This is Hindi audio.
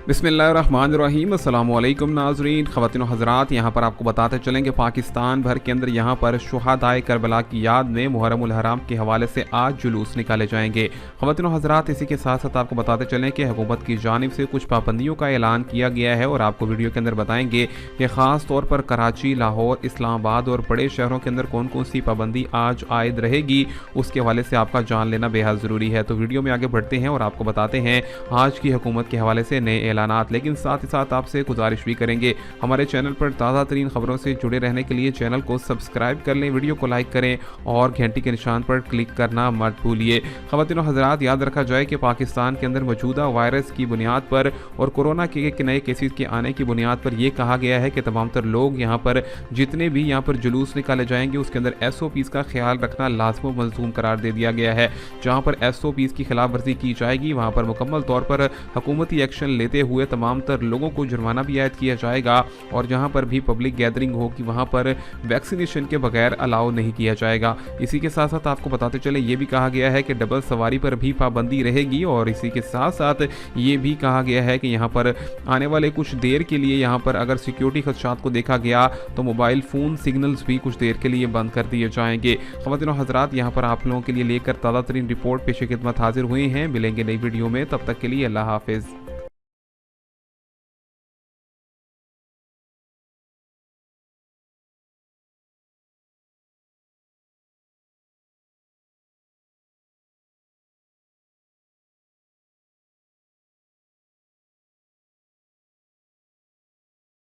बिस्मिल्लाहिर्रहमानिर्रहीम। अस्सलामुअलैकुम नाज़रीन, ख़वातीन व हज़रात, यहाँ पर आपको बताते चलें कि पाकिस्तान भर के अंदर यहाँ पर शुहदाए करबला की याद में मुहर्रमुल हराम के हवाले से आज जुलूस निकाले जाएंगे। ख़वातीन व हज़रात, इसी के साथ साथ आपको बताते चलें कि हुकूमत की जानिब से कुछ पाबंदियों का ऐलान किया गया है और आपको वीडियो के अंदर बताएंगे कि ख़ास तौर पर कराची, लाहौर, इस्लामाबाद और बड़े शहरों के अंदर कौन कौन सी पाबंदी आज आयद रहेगी, उसके हवाले से आपका जान लेना बेहद ज़रूरी है। तो वीडियो में आगे बढ़ते हैं और आपको बताते हैं आज की हुकूमत के हवाले से नए ऐलानात। लेकिन साथ ही साथ आपसे गुजारिश भी करेंगे, हमारे चैनल पर ताज़ा तरीन खबरों से जुड़े रहने के लिए चैनल को सब्सक्राइब कर लें, वीडियो को लाइक करें और घंटी के निशान पर क्लिक करना मत भूलिए। ख़वातीन व हज़रात, याद रखा जाए कि पाकिस्तान के अंदर मौजूदा वायरस की बुनियाद पर और कोरोना के नए केसेस के आने की बुनियाद पर यह कहा गया है कि तमाम तर लोग यहाँ पर जितने भी यहाँ पर जुलूस निकाले जाएंगे उसके अंदर SOPs का ख्याल रखना लाज़िम व मलज़ूम करार दे दिया गया है। जहाँ पर SOPs की खिलाफ वर्जी की जाएगी वहाँ पर मुकम्मल तौर पर हुकूमती एक्शन लेते हुए तमाम तर लोगों को जुर्माना भी आयद किया जाएगा और जहां पर भी पब्लिक गैदरिंग होगी वहां पर वैक्सीनेशन के बगैर अलाउ नहीं किया जाएगा। इसी के साथ साथ आपको बताते चले ये भी कहा गया है कि डबल सवारी पर भी पाबंदी रहेगी और इसी के साथ साथ ये भी कहा गया है कि यहां पर आने वाले कुछ देर के लिए यहां पर अगर सिक्योरिटी खदशात को देखा गया तो मोबाइल फ़ोन सिग्नल्स भी कुछ देर के लिए बंद कर दिए जाएंगे। ख़वातीन व हज़रात, यहाँ पर आप लोगों के लिए लेकर ताज़ा तरीन रिपोर्ट पेश खिदमत हाजिर हुए हैं। मिलेंगे नई वीडियो में, तब तक के लिए अल्लाह हाफिज़।